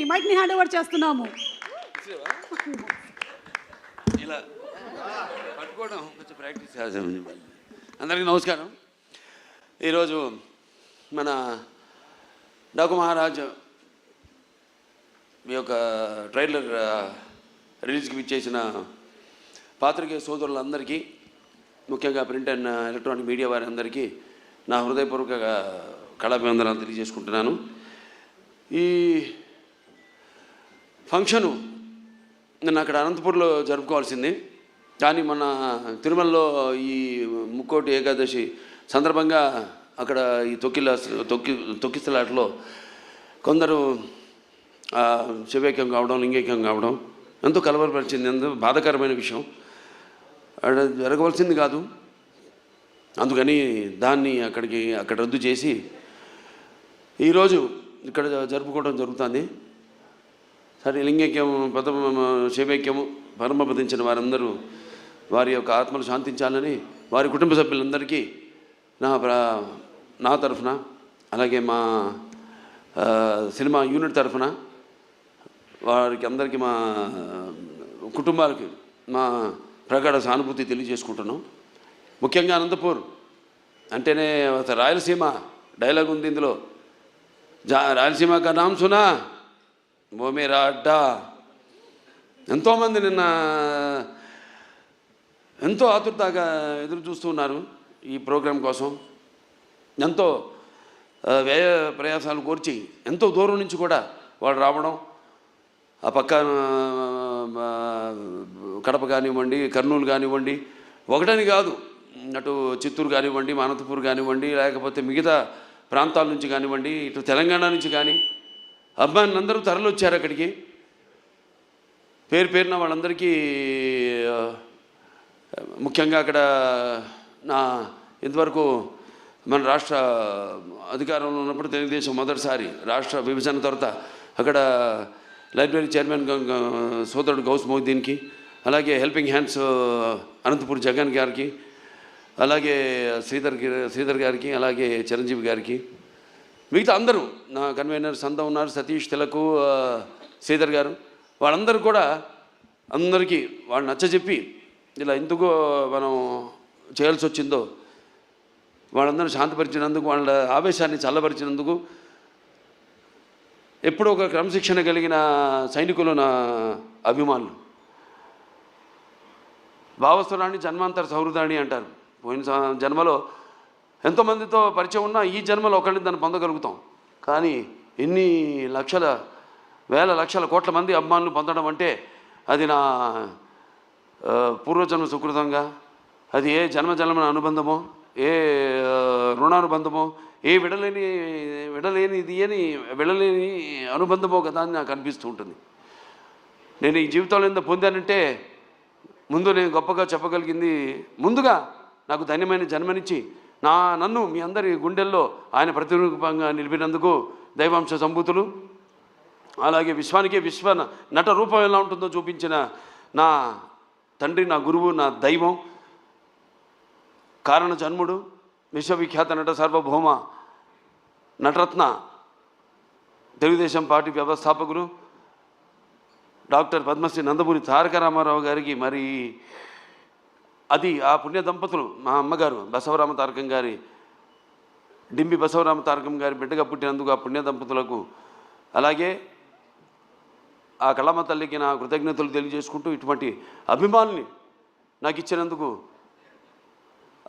మైక్ని hand over చేస్తున్నాము. ఇలా పట్టుకోవడం కొంచెం ప్రాక్టీస్ చేద్దాం. అందరికీ నమస్కారం. ఈరోజు మన డాకు మహారాజ్ మీ యొక్క ట్రైలర్ రిలీజ్కి ఇచ్చేసిన పాత్రికేయ సోదరులందరికీ, ముఖ్యంగా ప్రింట్ అండ్ ఎలక్ట్రానిక్ మీడియా వారి అందరికీ నా హృదయపూర్వక కళాభివందనాలు తెలియజేసుకుంటున్నాను. ఈ ఫంక్షను నేను అక్కడ అనంతపూర్లో జరుపుకోవాల్సింది, కానీ మన తిరుమలలో ఈ ముక్కోటి ఏకాదశి సందర్భంగా అక్కడ ఈ తొక్కిసలాటలో కొందరు శివైక్యం కావడం, లింగైక్యం కావడం ఎంతో కలవరపరిచింది. ఎంతో బాధాకరమైన విషయం. అక్కడ జరగవలసింది కాదు. అందుకని దాన్ని అక్కడ రద్దు చేసి ఈరోజు ఇక్కడ జరుపుకోవడం జరుగుతుంది. సరే, లింగైక్యం శివైక్యము పరమపదించిన వారందరూ వారి యొక్క ఆత్మలు శాంతించాలని వారి కుటుంబ సభ్యులందరికీ నా తరఫున, అలాగే మా సినిమా యూనిట్ తరఫున వారికి అందరికీ, మా కుటుంబాలకి మా ప్రగాఢ సానుభూతి తెలియజేసుకుంటున్నాం. ముఖ్యంగా అనంతపూర్ అంటేనే రాయలసీమ డైలాగ్ ఉంది ఇందులో. రాయలసీమ కా నామ్ సునా ఓ మేరా అడ్డా. ఎంతోమంది నిన్న ఎంతో ఆతురతగా ఎదురు చూస్తున్నారు ఈ ప్రోగ్రాం కోసం. ఎంతో వ్యయ ప్రయాసాలు కోర్చి ఎంతో దూరం నుంచి కూడా వాళ్ళు రావడం, ఆ పక్క కడప కానివ్వండి, కర్నూలు కానివ్వండి, ఒకటని కాదు, అటు చిత్తూరు కానివ్వండి, అనంతపూర్ కానివ్వండి, లేకపోతే మిగతా ప్రాంతాల నుంచి కానివ్వండి, ఇటు తెలంగాణ నుంచి కానీ అభిమానులందరూ తరలి వచ్చారు అక్కడికి. పేరున వాళ్ళందరికీ ముఖ్యంగా అక్కడ ఇంతవరకు మన రాష్ట్ర అధికారంలో ఉన్నప్పుడు తెలుగుదేశం మొదటిసారి రాష్ట్ర విభజన తర్వాత అక్కడ లైబ్రరీ చైర్మన్ సోదరుడు గౌస్ మొహిద్దీన్కి, అలాగే హెల్పింగ్ హ్యాండ్స్ అనంతపూర్ జగన్ గారికి, అలాగే శ్రీధర్ గారికి, అలాగే చిరంజీవి గారికి, మిగతా అందరూ నా కన్వీనర్స్ అంతా ఉన్నారు, సతీష్ తిలకు, శ్రీధర్ గారు, వాళ్ళందరూ కూడా అందరికీ వాళ్ళు నచ్చజెప్పి ఇలా ఎందుకు మనం చేయాల్సి వచ్చిందో వాళ్ళందరూ శాంతపరిచినందుకు, వాళ్ళ ఆవేశాన్ని చల్లపరిచినందుకు, ఎప్పుడూ ఒక క్రమశిక్షణ కలిగిన సైనికులు నా అభిమానులు. భావస్థురాన్ని జన్మాంతర సౌహృదాన్ని అంటారు. పోయిన జన్మలో ఎంతోమందితో పరిచయం ఉన్నా ఈ జన్మలో ఒకరిని దాన్ని పొందగలుగుతాం. కానీ ఎన్ని లక్షల, వేల లక్షల కోట్ల మంది అభిమానులు పొందడం అంటే అది నా పూర్వజన్మ సుకృతంగా, అది ఏ జన్మజన్మన అనుబంధమో, ఏ రుణానుబంధమో, ఏ విడలేని అనుబంధమో కదా అని నాకు అనిపిస్తూ ఉంటుంది. నేను ఈ జీవితంలో ఎంత పొందానంటే ముందు నేను గొప్పగా చెప్పగలిగింది, ముందుగా నాకు ధన్యమైన జన్మనిచ్చి నన్ను మీ అందరి గుండెల్లో ఆయన ప్రతిరూపంగా నిలిపినందుకు దైవాంశ సంభూతులు, అలాగే విశ్వానికే విశ్వ నట రూపం ఎలా ఉంటుందో చూపించిన నా తండ్రి, నా గురువు, నా దైవం, కారణ జన్ముడు, విశ్వవిఖ్యాత నట సార్వభౌమ నటరత్న, తెలుగుదేశం పార్టీ వ్యవస్థాపకులు డాక్టర్ పద్మశ్రీ నందమూరి తారక రామారావు గారికి, మరి అది ఆ పుణ్య దంపతులు మా అమ్మగారు బసవరామ తారకం గారి, డింబి బసవరామ తారకం గారి బిడ్డగా పుట్టినందుకు ఆ పుణ్య దంపతులకు, అలాగే ఆ కళమ్మ తల్లికి నా కృతజ్ఞతలు తెలియజేసుకుంటూ, ఇటువంటి అభిమానుల్ని నాకు ఇచ్చినందుకు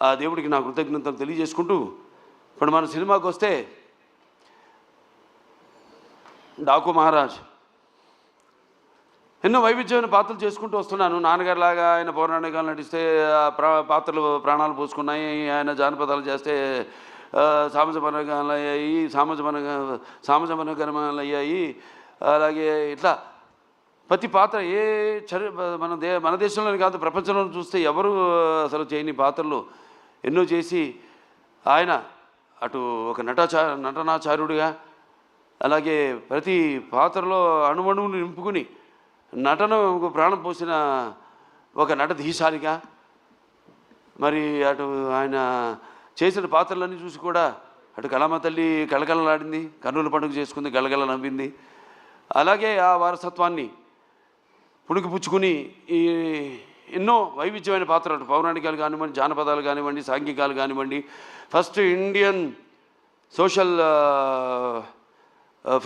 ఆ దేవుడికి నా కృతజ్ఞతలు తెలియజేసుకుంటూ, ఇప్పుడు మన సినిమాకి వస్తే డాకు మహారాజ్ ఎన్నో వైవిధ్యమైన పాత్రలు చేసుకుంటూ వస్తున్నాను. నాన్నగారిలాగా ఆయన పౌరాణికాలు నటిస్తే పాత్రలు ప్రాణాలు పోసుకున్నాయి, ఆయన జానపదాలు చేస్తే సామజమనగరమాలు అయ్యాయి. అలాగే ఇట్లా ప్రతి పాత్ర మన దేశంలోనే కాదు ప్రపంచంలో చూస్తే ఎవరు అసలు చేయని పాత్రలు ఎన్నో చేసి ఆయన అటు ఒక నటనాచార్యుడిగా, అలాగే ప్రతి పాత్రలో అణువణువుని నింపుకుని నటనకు ప్రాణం పోసిన ఒక నటధీశాలిగా, మరి అటు ఆయన చేసిన పాత్రలన్నీ చూసి కూడా అటు కళమ్మ తల్లి కళకళలాడింది, కర్నూలు పండుగ చేసుకుంది, గలగల నవ్వింది. అలాగే ఆ వారసత్వాన్ని పుణికిపుచ్చుకుని ఈ ఎన్నో వైవిధ్యమైన పాత్రలు, పౌరాణికాలు కానివ్వండి, జానపదాలు కానివ్వండి, సాంఘికాలు కానివ్వండి, first Indian social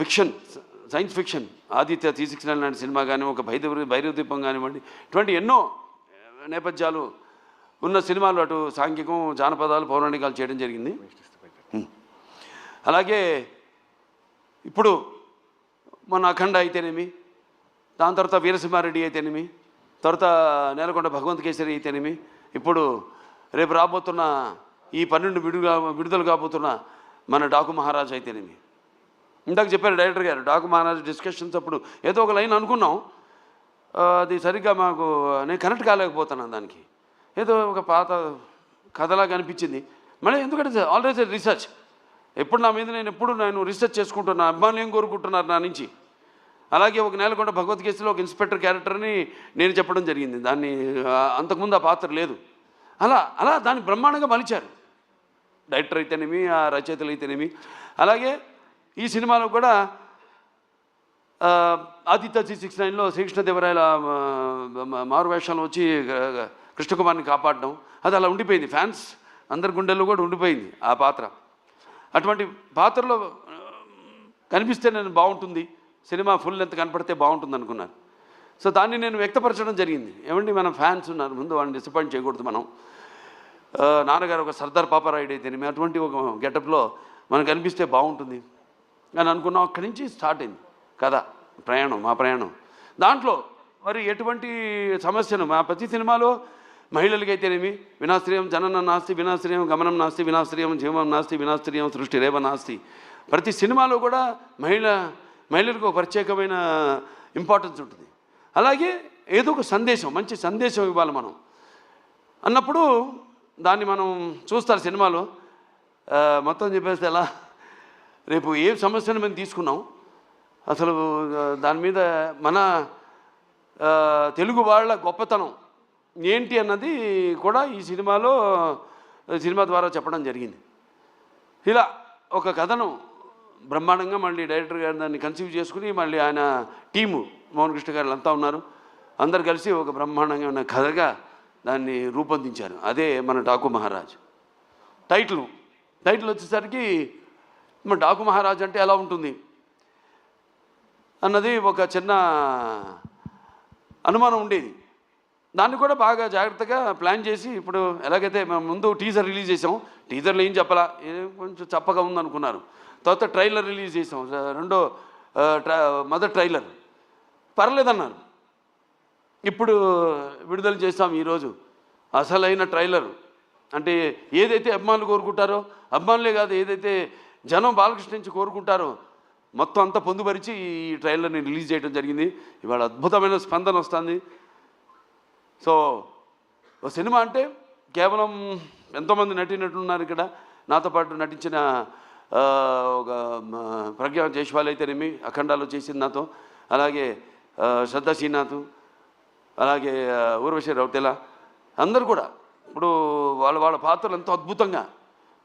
fiction, science fiction Aditya 369 లాంటి సినిమా కానీ, ఒక భైరవ దీపం కానివ్వండి, ఇటువంటి ఎన్నో నేపథ్యాలు ఉన్న సినిమాలు అటు సాంఘికం, జానపదాలు, పౌరాణికాలు చేయడం జరిగింది. అలాగే ఇప్పుడు మన అఖండ అయితేనేమి, దాని తర్వాత వీరసింహారెడ్డి అయితేనేమి, తర్వాత నేలకొండ భగవంత్ కేసరి అయితేనేమి, ఇప్పుడు రేపు రాబోతున్న ఈ 12 విడుదల కాబోతున్న మన డాకు మహారాజ్ అయితేనేమి. ఇందాక చెప్పారు డైరెక్టర్ గారు, డాకు మహారాజ్ డిస్కషన్స్ అప్పుడు ఏదో ఒక లైన్ అనుకున్నాం, అది సరిగ్గా మాకు నేను కనెక్ట్ కాలేకపోతున్నాను. దానికి ఏదో ఒక పాత కథలాగా అనిపించింది. మళ్ళీ ఎందుకంటే ఆల్రెడీ రీసెర్చ్, ఎప్పుడు నా మీద నేను రీసెర్చ్ చేసుకుంటున్నా, అభిమానులు ఏం కోరుకుంటున్నారు నా నుంచి. అలాగే ఒక నేలకొండ భగవత్ కేసులో ఒక ఇన్స్పెక్టర్ క్యారెక్టర్ని నేను చెప్పడం జరిగింది. దాన్ని అంతకుముందు ఆ పాత్ర లేదు. అలా దాన్ని బ్రహ్మాండంగా మలిచారు డైరెక్టర్ అయితేనేమి, ఆ రచయితలు అయితేనేమి. అలాగే ఈ సినిమాలో కూడా ఆదిత్య 369లో శ్రీకృష్ణదేవరాయల మారువేషాలు వచ్చి కృష్ణకుమార్ని కాపాడడం, అది అలా ఉండిపోయింది. ఫ్యాన్స్ అందరి గుండెల్లో కూడా ఉండిపోయింది ఆ పాత్ర. అటువంటి పాత్రలో కనిపిస్తే నేను బాగుంటుంది, సినిమా ఫుల్ లెంత్ కనపడితే బాగుంటుంది అనుకున్నారు. సో దాన్ని నేను వ్యక్తపరచడం జరిగింది. ఏమండి, మన ఫ్యాన్స్ ఉన్నారు, ముందు వాళ్ళని డిసప్పాయింట్ చేయకూడదు మనం. నాన్నగారు ఒక సర్దార్ పాపారాయుడు అయితేనేమి అటువంటి ఒక గెటప్లో మనకు కనిపిస్తే బాగుంటుంది అని అనుకున్నాం. అక్కడి నుంచి స్టార్ట్ అయింది కథ, మా ప్రయాణం. దాంట్లో మరి ఎటువంటి సమస్యను మా ప్రతి సినిమాలో మహిళలకైతేనేమి వినాశ్రయం జననం నాస్తి, వినాశ్రయం గమనం నాస్తి, వినాశ్రయం జీవం నాస్తి, వినాశ్రయం సృష్టి రేవ నాస్తి. ప్రతి సినిమాలో కూడా మహిళలకు ఒక ప్రత్యేకమైన ఇంపార్టెన్స్ ఉంటుంది. అలాగే ఏదో ఒక సందేశం, మంచి సందేశం ఇవ్వాలి మనం అన్నప్పుడు దాన్ని మనం చూస్తారు సినిమాలో. మొత్తం చెప్పేస్తే ఎలా, రేపు ఏ సమస్యను మేము తీసుకున్నాం, అసలు దాని మీద మన తెలుగు వాళ్ళ గొప్పతనం ఏంటి అన్నది కూడా ఈ సినిమా ద్వారా చెప్పడం జరిగింది. ఇలా ఒక కథను బ్రహ్మాండంగా మళ్ళీ డైరెక్టర్ గారు దాన్ని కన్సీవ్ చేసుకుని, మళ్ళీ ఆయన టీము మోహన్ కృష్ణ గారు అంతా ఉన్నారు, అందరు కలిసి ఒక బ్రహ్మాండంగా ఉన్న కథగా దాన్ని రూపొందించారు. అదే మన డాకు మహారాజ్. టైటిల్ వచ్చేసరికి మన డాకు మహారాజ్ అంటే ఎలా ఉంటుంది అన్నది ఒక చిన్న అనుమానం ఉండేది. దాన్ని కూడా బాగా జాగ్రత్తగా ప్లాన్ చేసి, ఇప్పుడు ఎలాగైతే మేము ముందు టీజర్ రిలీజ్ చేసాం, టీజర్లో ఏం చెప్పాలా, కొంచెం చప్పగా ఉందనుకున్నారు. తర్వాత ట్రైలర్ రిలీజ్ చేసాం, మొదటి ట్రైలర్ పర్లేదన్నారు. ఇప్పుడు విడుదల చేస్తాం ఈరోజు అసలైన ట్రైలర్. అంటే ఏదైతే అభిమానులు కోరుకుంటారో, అభిమానులే కాదు, ఏదైతే జనం బాలకృష్ణ నుంచి కోరుకుంటారో మొత్తం అంతా పొందుపరిచి ఈ ట్రైలర్ని రిలీజ్ చేయడం జరిగింది. ఇవాళ అద్భుతమైన స్పందన వస్తుంది. సో ఒక సినిమా అంటే కేవలం ఎంతోమంది నటినట్టున్నారు ఇక్కడ. నాతో పాటు నటించిన ఒక ప్రజ్ఞా జైస్వాల్ అయితేనేమి అఖండాలో చేసింది నాతో, అలాగే శ్రద్ధా శ్రీనాథ్, అలాగే ఊర్వశి రౌతెల, అందరు కూడా ఇప్పుడు వాళ్ళ పాత్రలు ఎంతో అద్భుతంగా,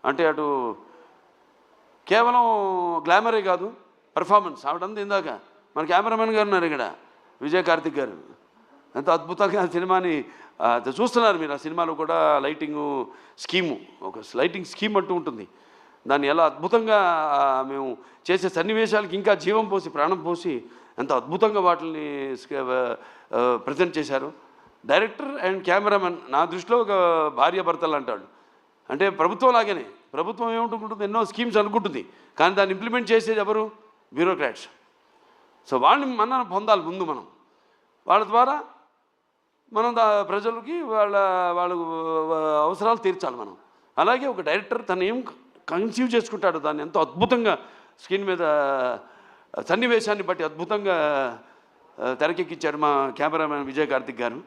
అంటే అటు కేవలం గ్లామరే కాదు, పెర్ఫార్మెన్స్. ఆవిడంతా ఇందాక మన కెమెరామెన్ గారు ఉన్నారు ఇక్కడ, విజయ్ కార్తిక్ గారు, ఎంతో అద్భుతంగా సినిమాని చూస్తున్నారు మీరు. ఆ సినిమాలో కూడా లైటింగు స్కీము, ఒక లైటింగ్ స్కీమ్ అంటూ ఉంటుంది. దాన్ని ఎలా అద్భుతంగా మేము చేసే సన్నివేశాలకి ఇంకా జీవం పోసి, ప్రాణం పోసి ఎంతో అద్భుతంగా వాటిని ప్రజెంట్ చేశారు. డైరెక్టర్ అండ్ కెమెరామెన్ నా దృష్టిలో ఒక భార్యాభర్తలు అంటాడు. అంటే ప్రభుత్వం లాగానే, ప్రభుత్వం ఏముంటుంది, ఎన్నో స్కీమ్స్ అనుకుంటుంది, కానీ దాన్ని ఇంప్లిమెంట్ చేసేది ఎవరు? బ్యూరోక్రాట్స్. సో వాళ్ళని మనం పొందాలి ముందు, మనం వాళ్ళ ద్వారా మనం ప్రజలకి వాళ్ళ అవసరాలు తీర్చాలి మనం. అలాగే ఒక డైరెక్టర్ తను ఏం కన్సీవ్ చేసుకుంటాడు, దాన్ని ఎంతో అద్భుతంగా స్క్రీన్ మీద సన్నివేశాన్ని బట్టి అద్భుతంగా తెరకెక్కించారు మా కెమెరామెన్ విజయ్ కార్తిక్ గారు.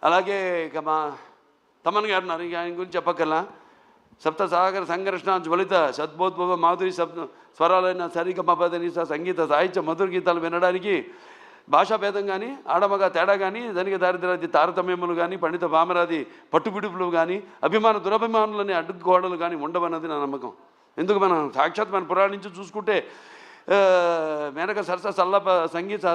అలాగే ఇక మా తమన్ గారు ఉన్నారు, ఇక ఆయన గురించి చెప్పక్కర్లా. సప్త సాగర సంఘర్షణ జ్వలిత సద్బోద్భవ మాధురి స్వరాలైన సరిగమపదని సంగీత సాహిత్య మధుర గీతాలు వినడానికి భాషా భేదం కానీ, ఆడమగ తేడా కానీ, ధనిక దారిద్ర్యాది తారతమ్యములు కానీ, పండిత పామరాది పట్టుబిడుపులు కానీ, అభిమాన దురభిమానులని అడ్డుగోడలు కానీ ఉండవన్నది నా నమ్మకం. ఎందుకు మనం సాక్షాత్ మన పురాణం నుంచి చూసుకుంటే మేనక సరస సల్లప సంగీత